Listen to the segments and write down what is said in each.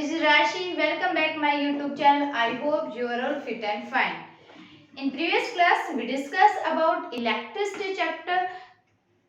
this is Rashi. Welcome back my YouTube channel. I hope you are all fit and fine. In previous class we discussed about electricity chapter.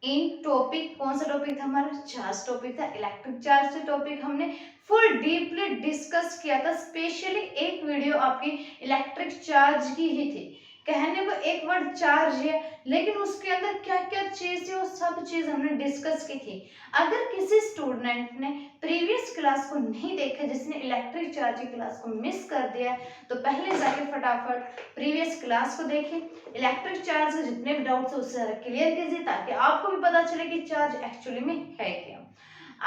In topic कौन सा topic था हमारा? Charge topic था। Electric charge से topic हमने full deeply discuss किया था। Specially एक वीडियो आपकी इलेक्ट्रिक चार्ज की ही थी। कहने को एक वर्ड चार्ज है, लेकिन उसके अंदर क्या क्या चीज है वो सब चीज हमने डिस्कस की थी। अगर किसी स्टूडेंट ने प्रीवियस क्लास को नहीं देखा, जिसने इलेक्ट्रिक चार्ज की क्लास को मिस कर दिया है, तो पहले जाके फटाफट प्रीवियस क्लास को देखें। इलेक्ट्रिक चार्ज के जितने भी डाउट्स है उससे क्लियर कीजिए, ताकि आपको भी पता चले कि चार्ज एक्चुअली में है क्या।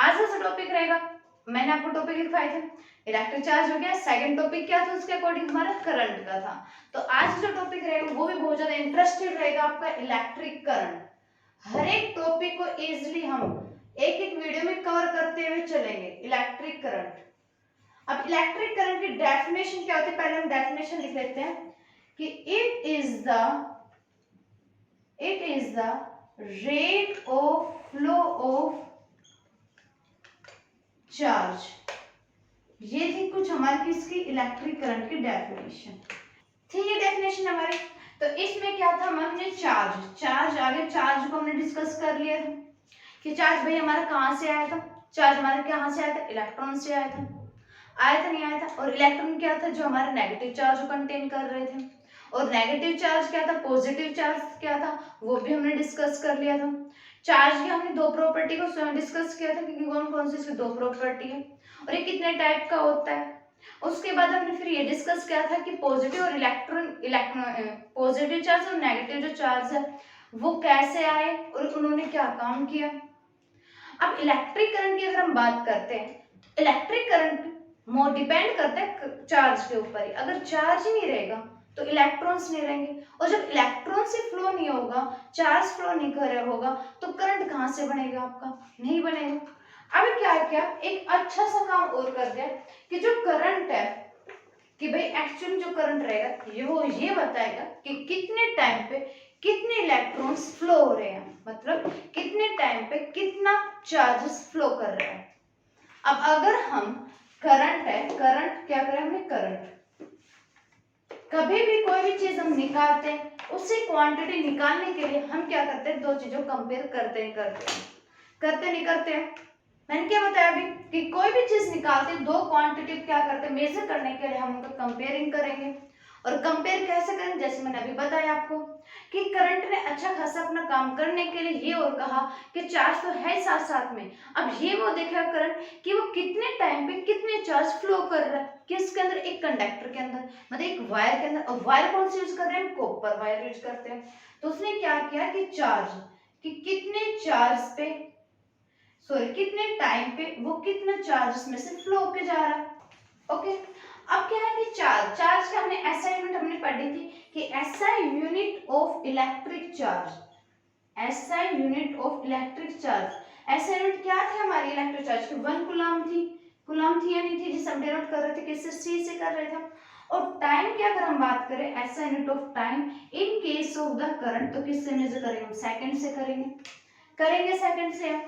आज का टॉपिक रहेगा, मैंने आपको टॉपिक लिखवाए थे, इलेक्ट्रिक चार्ज हो गया। सेकंड टॉपिक क्या था उसके अकॉर्डिंग? हमारा करंट का था। तो आज जो टॉपिक रहेगा वो भी बहुत ज्यादा इंटरेस्टेड रहेगा आपका, इलेक्ट्रिक करंट। हर एक टॉपिक को इजीली हम एक एक वीडियो में कवर करते हुए चलेंगे। इलेक्ट्रिक करंट, अब इलेक्ट्रिक करंट की डेफिनेशन क्या होती है, पहले हम डेफिनेशन लिख लेते हैं कि it is the rate of flow of charge. ये थी कुछ हमारी किसकी, इलेक्ट्रिक करंट की डेफिनेशन थी। ये डेफिनेशन हमारी। तो इसमें क्या था, हमने चार्ज आगे चार्ज को हमने डिस्कस कर लिया था कि चार्ज भाई हमारा कहाँ से आया था। चार्ज हमारा कहाँ से आया था? इलेक्ट्रॉन से आया था नहीं आया था। और इलेक्ट्रॉन क्या था? जो हमारे नेगेटिव चार्ज को कंटेन कर रहे थे। और नेगेटिव चार्ज क्या था, पॉजिटिव चार्ज क्या था, वो भी हमने डिस्कस कर लिया था। चार्ज की हमने दो प्रॉपर्टी को डिस्कस किया था कि कौन कौन सी इसकी दो प्रॉपर्टी है और ये कितने टाइप का होता है। उसके बाद हमने फिर ये डिस्कस किया था कि पॉजिटिव और पॉजिटिव चार्ज और नेगेटिव जो चार्ज है वो कैसे आए और उन्होंने क्या काम किया। अब इलेक्ट्रिक करंट की अगर हम बात करते हैं, इलेक्ट्रिक करंट मोर डिपेंड करता है चार्ज के ऊपर ही। अगर चार्ज ही नहीं रहेगा तो इलेक्ट्रॉन्स नहीं रहेंगे, और जब इलेक्ट्रॉन से फ्लो नहीं होगा, चार्ज फ्लो नहीं कर रहा होगा, तो करंट कहाँ से बनेगा? आपका नहीं बनेगा। अब क्या किया, एक अच्छा सा काम और कर दिया कि जो करंट है कि भाई एक्चुअली जो करंट रहेगा वो ये बताएगा कि कितने टाइम पे कितने इलेक्ट्रॉन्स फ्लो हो रहे हैं, मतलब कितने टाइम पे कितना चार्जेस फ्लो कर रहे हैं। अब अगर हम करंट है, करंट क्या करें हमने, करंट कभी भी कोई भी चीज हम निकालते हैं उसी क्वांटिटी निकालने के लिए हम क्या करते हैं, दो चीजों कंपेयर करते नहीं करते हैं। मैंने क्या बताया अभी कि कोई भी चीज निकालते हैं, दो क्वांटिटी क्या करते हैं, मेजर करने के लिए हम उनका कंपेयरिंग करेंगे। और कंपेयर कैसे करें, जैसे मैंने अभी बताया आपको कि करंट ने अच्छा खासा अपना काम करने के लिए ये और कहा कि चार्ज तो है साथ साथ में। अब ये वो देखेगा करंट कि वो कितने टाइम पे कितने चार्ज फ्लो कर रहा है, किसके अंदर, एक कंडक्टर के अंदर, मतलब एक वायर के अंदर। और वायर कौन सी यूज कर रहे हैं हम, कॉपर वायर यूज करते हैं। तो उसने क्या किया कि चार्ज कि कितने चार्ज पे कितने टाइम पे वो कितना चार्ज इसमें से फ्लो होके जा रहा है। ओके, अब क्या है कि चार्ज का हमने एसआई यूनिट हमने पढ़ी थी कि SI unit of electric charge, SI unit of electric charge. SI unit क्या थी हमारी इलेक्ट्रिक चार्ज की? 1 कूलम थी या नहीं थी, जिसे हम डिनोट कर रहे थे किससे, सी से कर रहे थे। और टाइम की अगर हम बात करें, SI unit of time in case of the current, तो किससे मेजर करेंगे हम? सेकंड से करेंगे सेकंड से।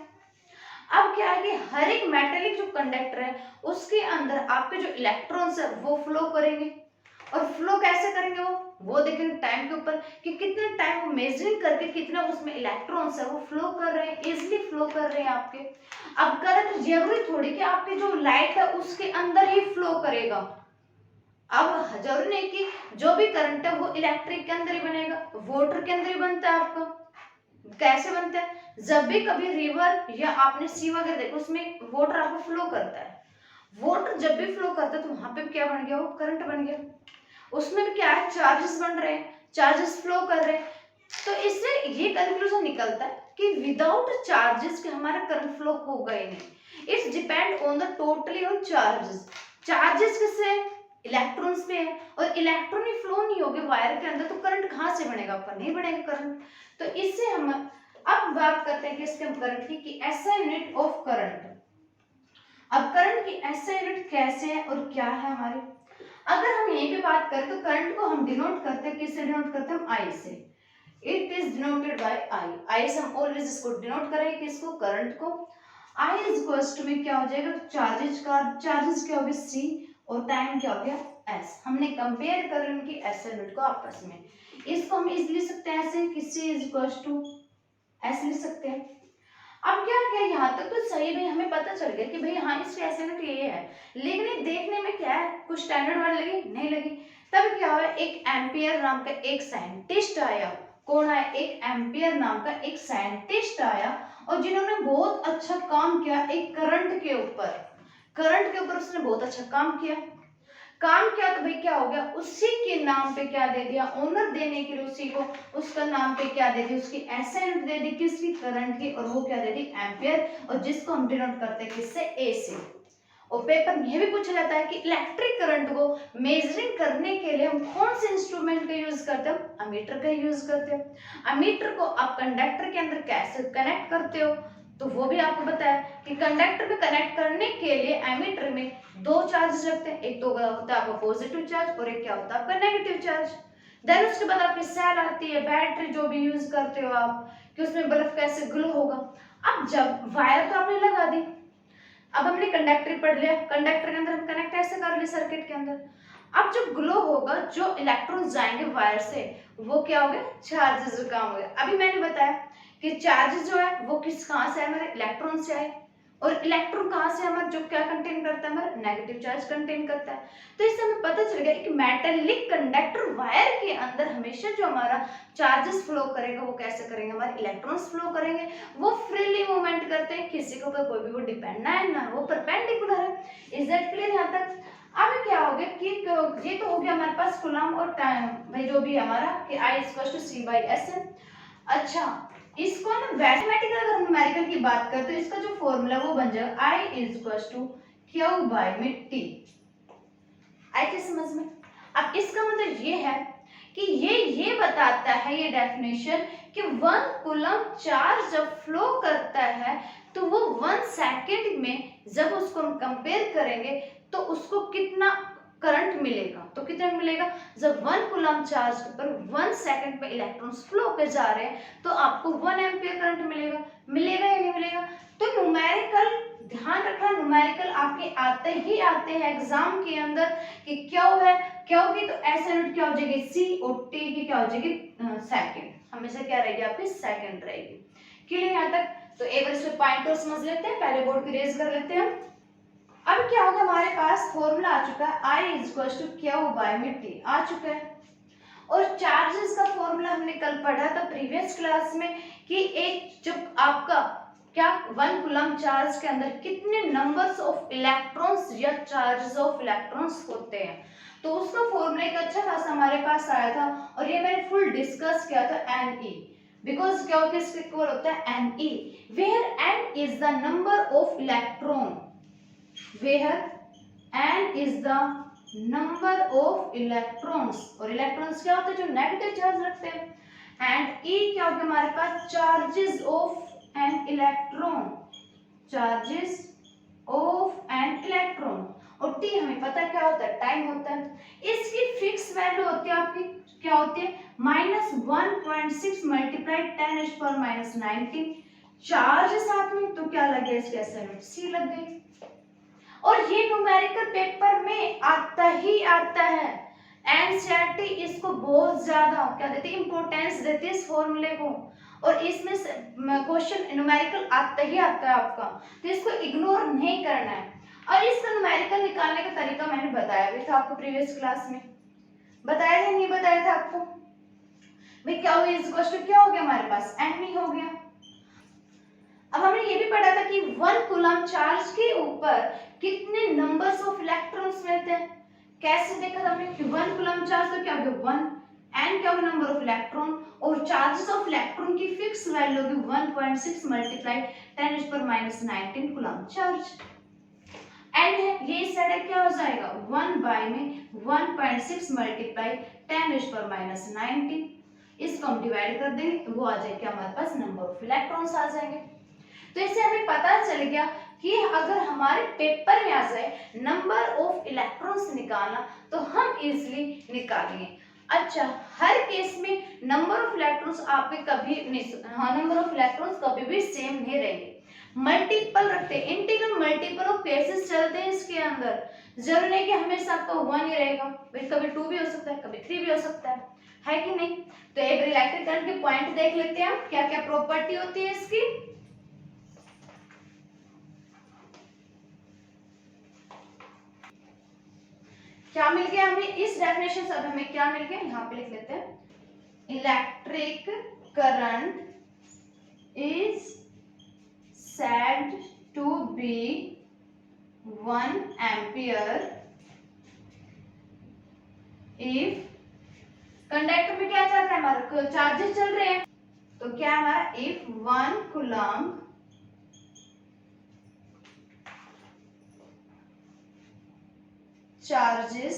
अब क्या है कि हर एक मेटेलिक जो कंडक्टर है उसके अंदर आपके जो इलेक्ट्रॉन्स है वो फ्लो करेंगे। और फ्लो कैसे करेंगे वो देखेंगे टाइम के ऊपर कि कितने टाइम वो मेजरिंग करके कितना उसमें इलेक्ट्रॉन्स है वो फ्लो कर रहे हैं, इजिली फ्लो कर रहे हैं आपके। अब करंट जरूरी थोड़ी कि आपके जो लाइट है उसके अंदर ही फ्लो करेगा। अब जरूरी नहीं कि जो भी करंट है वो इलेक्ट्रिक के अंदर ही बनेगा, वाटर के अंदर ही बनता है आपका। कैसे बनता है, जब भी कभी रिवर या आपने सी वगैरह देखो उसमें वाटर आपको फ्लो करता है, वाटर जब भी फ्लो करता है तो वहां पे क्या बन गया, वो करंट बन गया। उसमें भी क्या है, चार्जेस बन रहे हैं, चार्जेस फ्लो कर रहे हैं। तो इससे ये कंक्लूजन निकलता है कि विदाउट चार्जेस के हमारा करंट फ्लो होगा ही नहीं। It's depend on the totally on charges. Charges किससे, इलेक्ट्रॉन्स पे है, और इलेक्ट्रॉन ही फ्लो नहीं होगे वायर के अंदर तो करंट कहाँ से बनेगा आपका, नहीं बनेगा करंट। तो इससे हम अब बात करते हैं किसके, करंट की एसआई यूनिट ऑफ करंट। अब करंट की एसआई यूनिट कैसे है और क्या है हमारी। अगर हम यहीं पे बात करें तो करंट को हम डिनोट करते हैं, किससे डिनोट करते हैं हम, आई से। इट इज डिनोटेड बाय आई, आई से हम ऑलवेज इसको डिनोट करेंगे, किसको, करंट को। I इज इक्वल्स टू में क्या हो जाएगा, चार्जेस क्या हो गया C और टाइम क्या हो गया S। हमने कंपेयर कर उनकी SI यूनिट को आपस में। इसको हम इजीली लिख सकते हैं ऐसे कि C is equals to S लिख सकते हैं। अब क्या क्या यहाँ तक तो सही भाई, हमें पता चल गया कि भाई हाँ इसकी SI यूनिट ये है, लेकिन ये देखने में क्या है, कुछ स्टैंडर्ड वर्ड लगी नहीं लगी। तब क्या हुआ, एक एम्पियर नाम का एक साइंटिस्ट आया। कौन आया, एक एम्पियर नाम का एक साइंटिस्ट आया और जिन्होंने बहुत अच्छा काम किया एक करंट के ऊपर उसने बहुत अच्छा काम किया तो भाई क्या हो गया, उसी के नाम पे क्या दे दिया, ऑनर देने के लिए उसी को उसका नाम पे क्या दे दी, उसकी SI यूनिट दे दी किसकी, करंट की, और वो क्या दे दी, एम्पियर, और जिसको हम डिनोट करते हैं किससे, A से। और पेपर में यह भी पूछा जाता है कि इलेक्ट्रिक करंट को मेजरिंग करने के लिए हम कौन से इंस्ट्रूमेंट का यूज करते हो, अमीटर का यूज करते हो। अमीटर को आप कंडक्टर के अंदर कैसे कनेक्ट करते हो, तो वो भी आपको बताया कि कंडक्टर में कनेक्ट करने के लिए एमीटर में दो चार्ज रखते हैं, एक तो होता है आपका पॉजिटिव चार्ज और एक क्या होता है आपका नेगेटिव चार्ज। देन उसके बाद आपकी सेल आती है, बैटरी जो भी यूज करते हो आप, कि उसमें बल्ब कैसे ग्लो होगा। अब जब वायर तो आपने लगा दी, अब हमने कंडक्टर पढ़ लिया, कंडक्टर के अंदर हम कनेक्ट ऐसे कर लिए सर्किट के अंदर। अब जो ग्लो होगा, जो इलेक्ट्रॉन्स जाएंगे वायर से, वो क्या हो गया, चार्जेस का काम हो गया। अभी मैंने बताया कि चार्जेस जो है वो कहाँ से आए, हमारे इलेक्ट्रॉन से आए, और इलेक्ट्रॉन कहाँ से हमारा जो क्या कंटेन करता है, हमारा नेगेटिव चार्ज कंटेन करता है। तो इससे हमें पता चल गया कि मेटेलिक कंडक्टर वायर के अंदर हमेशा जो हमारा चार्जेस फ्लो करेगा वो कैसे करेंगे, हमारे इलेक्ट्रॉन्स फ्लो करेंगे, वो फ्रीली मूवमेंट करते हैं, किसी के ऊपर कोई भी वो डिपेंड ना है ना वो परपेंडिकुलर है। इज दैट क्लियर यहाँ तक। अब क्या हो गया कि ये तो हो गया हमारे पास कूलम्ब और टाइम, भाई जो भी हमारा कि I = C/S है। अच्छा, इसको ना मैथमेटिकल अगर हम न्यूमेरिकल की बात करें तो इसका जो फॉर्मूला वो बन जाएगा I = Q/T। आई क्या समझ में। अब इसका मतलब ये है कि ये बताता है ये डेफिनेशन कि 1 कूलम्ब चार्ज जब फ्लो करता है तो वो 1 सेकंड में जब उसको हम कंपेयर करेंगे तो उसको कितना करंट मिलेगा, तो कितना मिलेगा, जब 1 कूलम्ब चार्ज पर 1 सेकंड में इलेक्ट्रॉन्स फ्लो कर जा रहे हैं तो आपको 1 एम्पियर करंट मिलेगा या नहीं मिलेगा। तो न्यूमेरिकल ध्यान रखना, न्यूमेरिकल आपके आते हैं एग्जाम के अंदर कि क्या है, क्या होगी, तो ऐसा यूनिट क्या हो जाएगी C और T की क्या हो जाएगी सेकंड, हमेशा क्या रहेगी आपकी सेकंड रहेगी। क्लियर यहाँ तक। तो एक बार इसमें पॉइंट और समझ लेते हैं, पहले बोर्ड की रेज कर लेते हैं। अब क्या होगा, हमारे पास फॉर्मूला आ चुका है I = Q/T आ चुका है, और चार्जेस का फॉर्मूला हमने कल पढ़ा था प्रीवियस क्लास में कि एक जो आपका क्या 1 कूलम्ब चार्ज के अंदर कितने नंबर्स ऑफ इलेक्ट्रॉन्स या चार्जेस ऑफ इलेक्ट्रॉन्स होते हैं, तो उसका फॉर्मूला एक अच्छा खासा हमारे पास आया था और ये मैंने फुल डिस्कस किया था Ne, बिकॉज क्या होता है इसके इक्वल होता है Ne, where N is the number of electron, where N is the number of electrons, और इलेक्ट्रॉन्स क्या होते हैं जो नेगेटिव चार्ज रखते हैं, एंड E क्या होगा हमारे पास charges of an electron, charges of an electron, और T हमें पता है क्या होता है, टाइम होता है। इसकी फिक्स वैल्यू होती है आपकी क्या होती है, -1.6 × 10⁻⁻19 चार्ज साथ में, तो क्या लग गया इसके एसआई C लग गई। और ये न्यूमेरिकल पेपर में आता ही आता है, एनसीईआरटी इसको बहुत ज्यादा क्या देती है, इंपॉर्टेंस देती है इस फॉर्मूले को, और इसमें क्वेश्चन न्यूमेरिकल आता ही आता है आपका, तो इसको इग्नोर नहीं करना है। और इसका न्यूमेरिकल निकालने का तरीका मैंने बताया भी था आपको प्रीवियस क्लास में, बताया या नहीं बताया था आपको भाई, क्या हो गया हमारे पास n हो गया। अब हमने ये भी पढ़ा था कि 1 कूलम्ब चार्ज के ऊपर कितने नंबर्स ऑफ इलेक्ट्रॉन्स मिलते हैं, कैसे देखा था हमने कि 1 कूलम्ब चार्ज तो क्या हो गया 1, n क्या होगा नंबर ऑफ इलेक्ट्रॉन, और चार्जेस ऑफ इलेक्ट्रॉन की फिक्स वैल्यू होगी 1.6 × 10⁻⁻19 कूलम्ब चार्ज। n है ये साइड क्या हो जाएगा 1 बाय में 1.6 × 10⁻⁻19, इसको हम डिवाइड कर देंगे, वो आ जाएगा हमारे पास नंबर ऑफ इलेक्ट्रॉन्स आ जाएंगे। तो इससे हमें पता चल गया कि अगर हमारे पेपर में आ जाए नंबर ऑफ इलेक्ट्रॉन्स निकालना तो हम इजीली निकालेंगे। अच्छा, हर केस में नंबर ऑफ इलेक्ट्रॉन्स आपके कभी नहीं, हाँ नंबर ऑफ इलेक्ट्रॉन्स कभी भी सेम नहीं रहेंगे। मल्टीपल रखते हैं, इंटीग्रल मल्टीपल ऑफ केसेस चलते हैं इसके अंदर। जरूरी नहीं कि हमेशा आपका 1 ही रहेगा, कभी 2 भी हो सकता है, कभी 3 भी हो सकता है कि नहीं। तो एक इलेक्ट्रिक करंट के पॉइंट देख लेते हैं हम, क्या क्या प्रॉपर्टी होती है इसकी। क्या मिल गया हमें इस डेफिनेशन से, अब हमें क्या मिल गया यहाँ पे लिख लेते हैं, electric current is said to be 1 ampere if conductor में क्या चल रहा है हमारा, चार्जेस चल रहे हैं, तो क्या हमारा if 1 coulomb charges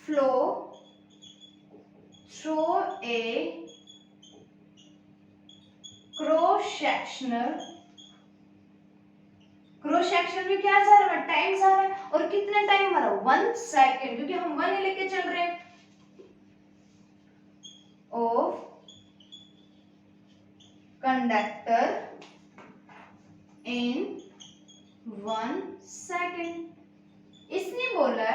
flow through a cross section में क्या जा रहा है, टाइम जा रहा है, और कितना टाइम हमारा 1 सेकेंड, क्योंकि हम 1 ही लेके चल रहे हैं, ऑफ कंडक्टर इन 1 सेकेंड। इसने बोला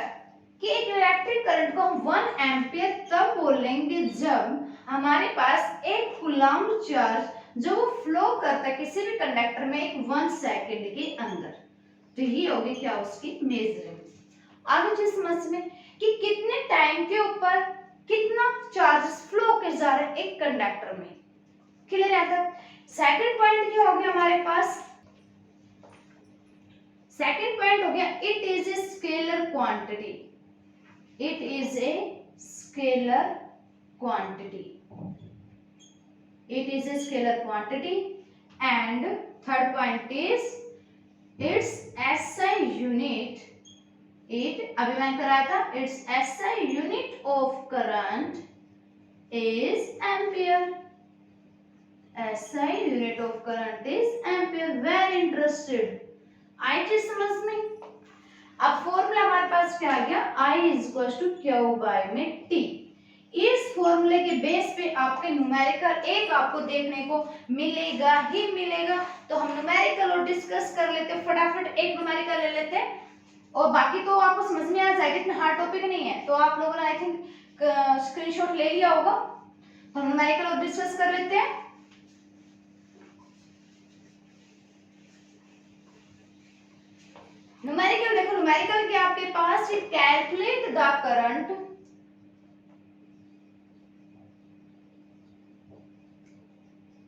कि एक इलेक्ट्रिक करंट को हम 1 एम्पियर तब बोलेंगे जब हमारे पास एक कूलम्ब चार्ज जो वो फ्लो करता है किसी भी कंडक्टर में एक 1 सेकेंड के अंदर। तो ये होगी क्या उसकी मेजरिंग। आगे चीज समझ में कि कितने टाइम के ऊपर कितना चार्ज फ्लो के जा रहा है एक कंडक्टर में, क्लियर है। आता सेकंड पॉइंट क्या हो गया हमारे पास, सेकंड पॉइंट हो गया it is a scalar quantity, it is a scalar quantity, it is a scalar quantity, and third point is its SI unit, it अभी मैंने कराया था, its SI unit of current is ampere, SI unit of current is ampere। very interested, आई चीज समझ में। अब formula हमारे पास क्या आ गया, I is equals to Q by में T। इस फॉर्मूले के बेस पे आपके न्यूमेरिकल एक आपको देखने को मिलेगा ही मिलेगा। तो हम न्यूमेरिकल और डिस्कस कर लेते, फटाफट एक न्यूमेरिकल ले लेते हैं और बाकी तो आपको समझ में आ जाएगा, इतना हार्ड टॉपिक नहीं है। तो आप लोगों ने आई थिंक स्क्रीनशॉट ले लिया होगा। हम न्यूमेरिकल और डिस्कस कर लेते हैं। न्यूमेरिकल देखो, न्यूमेरिकल के आपके पास calculate the current,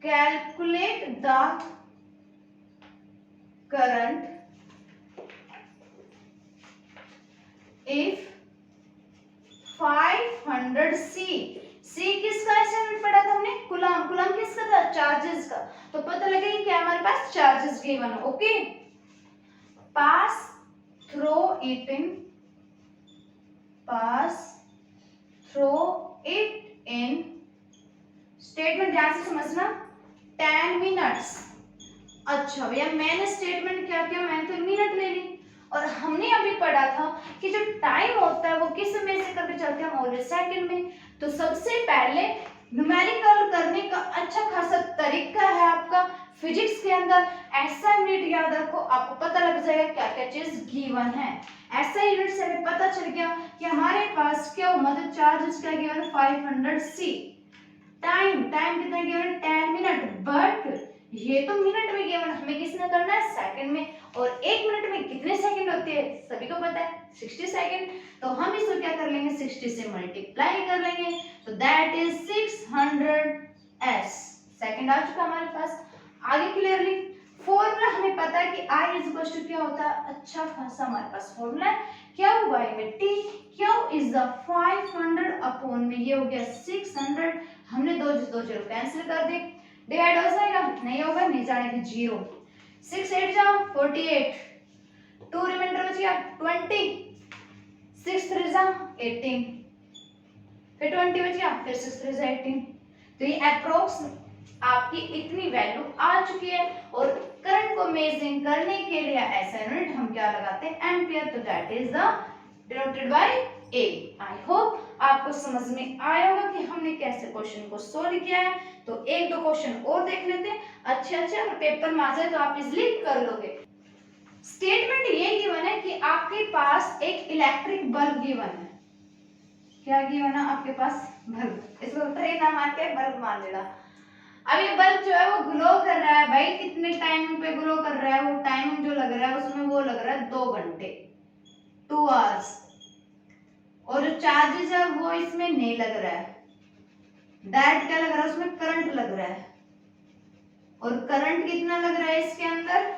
calculate the current if 500 C किसका एस्टिमेट पढ़ा था हमने, कूलम्ब, कूलम्ब किसका था, चार्जेस का। तो पता लगेगा कि हमारे पास चार्जेस गिवन है, okay. Pass through it in statement ध्यान से समझना, 10 मिनट्स। अच्छा भैया मैंने स्टेटमेंट क्या किया, मैंने तो मिनट ले ली, और हमने अभी पढ़ा था कि जो टाइम होता है वो किस में से करके चलते हैं, ऑलवेज सेकंड में। तो सबसे पहले न्यूमेरिकल करने का अच्छा खासा तरीका है आपका फिजिक्स के अंदर, ऐसा यूनिट याद रखो, आपको पता लग जाएगा क्या क्या चीज गिवन है। ऐसा यूनिट से हमें पता चल गया कि हमारे पास क्या मतलब चार्जेस क्या गिवन है, 500 C। टाइम कितना गिवन, 10 मिनट, बट ये तो मिनट में गिवन, हमें किसने करना है, सेकंड में। और 1 मिनट में कितने सेकंड होते हैं सभी को पता है, 60 सेकंड। तो हम इसको क्या कर लेंगे, 60 से मल्टीप्लाई कर लेंगे, तो दैट इज 600 S सेकंड आ चुका हमारे पास। आगे क्लियरली फॉर्मूला हमें पता है कि I इज इक्वल टू क्या होता है, अच्छा खासा हमारे पास फॉर्मूला है, Q बाय में T, Q is the 500 upon में ये हो गया 600, हमने दो जीरो कैंसिल कर दे, डिवाइड हो जाएगा, नहीं होगा, नहीं जाएगा 0, 6 8 जाओ 48, 2 रिमाइंडर बच गया 20, 6 3 जा 18, फिर 20 बच गया, फिर 6 3 जा 18। तो ये अप्रोक्स आपकी इतनी वैल्यू आ चुकी है। और करंट को मेजरिंग करने के लिए ऐसा यूनिट हम क्या लगाते हैं, एम्पियर। तो that is the denoted by A. I hope आपको समझ में आया होगा कि हमने कैसे क्वेश्चन को सोल्व किया है। तो एक दो क्वेश्चन और देख लेते हैं, अच्छे अगर पेपर में आ जाए तो आप इजिली कर लोगे। स्टेटमेंट ये गिवन है कि आपके पास एक इलेक्ट्रिक बल्ब गिवन है। क्या गिवन है आपके पास? बल्ब। इसको ट्रेन ना मान के बल्ब मान लेना। अब ये बल्ब जो है वो ग्लो कर रहा है भाई, कितने टाइम पे ग्लो कर रहा है? वो टाइम जो लग रहा है उसमें वो लग रहा है 2 घंटे, 2 आवर्स। और जो चार्जेस है वो इसमें नहीं लग रहा है, डायरेक्ट क्या लग रहा है उसमें? करंट लग रहा है। और करंट कितना लग रहा है इसके अंदर?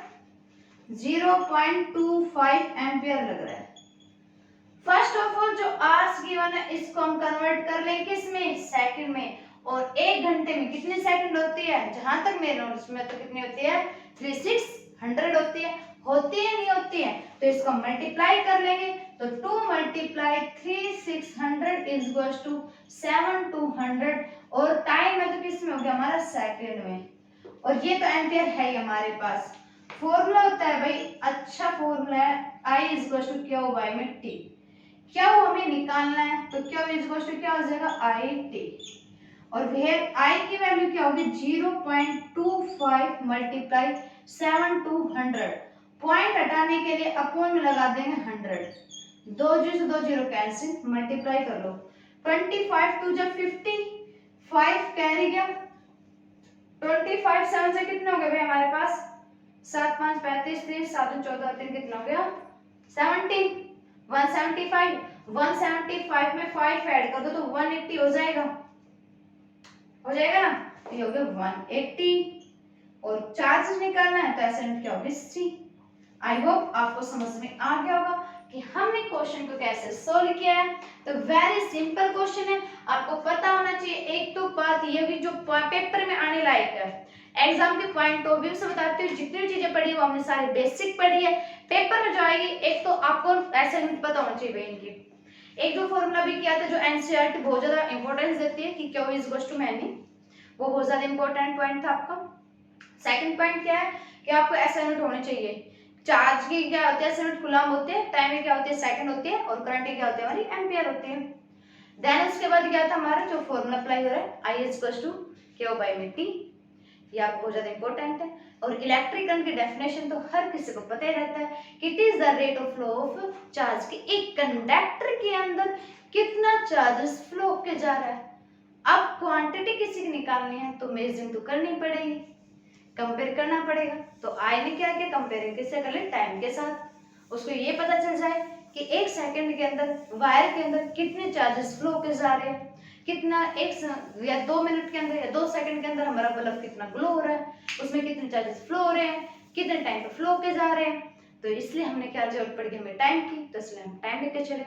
0.25 एम्पियर लग रहा है। फर्स्ट ऑफ ऑल जो आवर्स गिवन है इसको हम कन्वर्ट कर लें किसमें? सेकंड में। और 1 घंटे में कितने सेकंड होती है? जहां तक मेरे नोट्स में तो कितनी होती है? 3600 होती है। होती है नहीं होती है? तो इसको मल्टीप्लाई कर लेंगे तो 2 × 3600 इज टू 7200। और टाइम है तो किसमें हो गया हमारा? सेकंड में। और ये तो एम्पियर है ही हमारे पास। फॉर्मूला होता है भाई, अच्छा फॉर्मूला है, I is to q by में टी। क्या वो हमें निकालना है तो क्या इज टू क्या हो जाएगा? I T. और वेयर आई की वैल्यू क्या होगी? 0.25 मल्टीप्लाई 7200। पॉइंट हटाने के लिए अपॉन में लगा देंगे 100। 2 जीरो से 2 जीरो कैंसिल, मल्टीप्लाई कर लो। 25 2 जब 50, 5 कैरी गया। 25 7 से कितना हो गया भाई हमारे पास? 7 5 35 30 7 14 3 कितना हो गया? 17। 175 175 में 5 ऐड कर दो तो 180 हो जाएगा, हो जाएगा ना? तो ये हो गया 180। और चार्ज निकालना है तो एसएन क्या होगी? 3। आई होप आपको समझ में आ गया होगा कि हमने क्वेश्चन को कैसे सोल्व किया है। तो वेरी सिंपल क्वेश्चन है, आपको पता होना चाहिए। एक तो बात ये भी जो पेपर में आने लायक है, एग्जाम के पॉइंट ऑफ व्यू से बताती हूँ, जितनी भी चीजें पढ़ी वो हमने सारी बेसिक पढ़ी है। पेपर में जो आएगी एक तो आपको ऐसा पता होना चाहिए इनकी। एक दो फॉर्मूला भी किया था जो एनसीईआरटी बहुत ज्यादा इंपॉर्टेंस देती है कि क्यू इज टू मैनी, वो बहुत ज्यादा इंपॉर्टेंट पॉइंट था आपका। सेकंड पॉइंट क्या है कि आपको ऐसा यूनिट होने चाहिए। चार्ज की क्या होती है? ऐसे यूनिट कूलम होते हैं, टाइम की क्या होती है? सेकंड होती है। और करंट की क्या होती है? हमारी एम्पियर होती है। देन उसके बाद क्या था हमारा जो फॉर्मूला अप्लाई हो रहा है, I is to q by में टी, ये आपको बहुत ज्यादा इंपॉर्टेंट है। और इलेक्ट्रिक करंट की डेफिनेशन तो हर किसी को पता ही रहता है कि it is the rate of flow of charge, कि एक कंडक्टर के अंदर कितना चार्जेस फ्लो के जा रहा है। अब क्वांटिटी किसी की निकालनी है तो मेजरिंग तो करनी पड़ेगी, कंपेयर करना पड़ेगा। तो आई ने क्या किया? कंपेयरिंग किससे कर ले? टाइम के साथ। उसको ये पता चल जाए कि 1 सेकंड के अंदर वायर के अंदर कितने चार्जेस फ्लो के जा रहे हैं, कितना 1 या 2 मिनट के अंदर या 2 सेकंड के अंदर हमारा बल्ब कितना ग्लो हो रहा है, उसमें कितने चार्जेस फ्लो हो रहे हैं, कितने टाइम पे फ्लो के जा रहे हैं। तो इसलिए हमने क्या जरूरत पड़ गई हमें टाइम की, तो इसलिए हम टाइम लेके चले।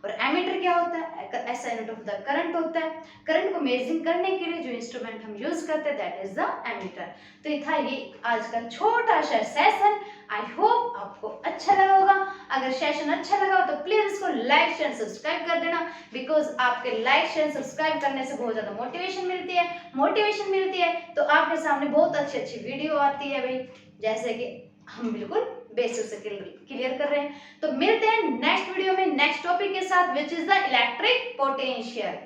और एमीटर क्या होता है? ऐसा यूनिट ऑफ द करंट होता है। करंट को मेजरिंग करने के लिए जो इंस्ट्रूमेंट हम यूज करते हैं दैट इज द एमीटर। तो ये था ये आज का छोटा सा सेशन। आई होप आपको अच्छा लगा होगा। अगर सेशन अच्छा लगा तो प्लीज इसको लाइक शेयर सब्सक्राइब कर देना, बिकॉज आपके लाइक शेयर सब्सक्राइब करने से बहुत ज्यादा मोटिवेशन मिलती है। मोटिवेशन मिलती है तो आपके सामने बहुत अच्छी अच्छी वीडियो आती है भाई, जैसे कि हम बिल्कुल बेसिक से क्लियर कर रहे हैं। तो मिलते हैं नेक्स्ट वीडियो में नेक्स्ट टॉपिक के साथ, which is the electric potential.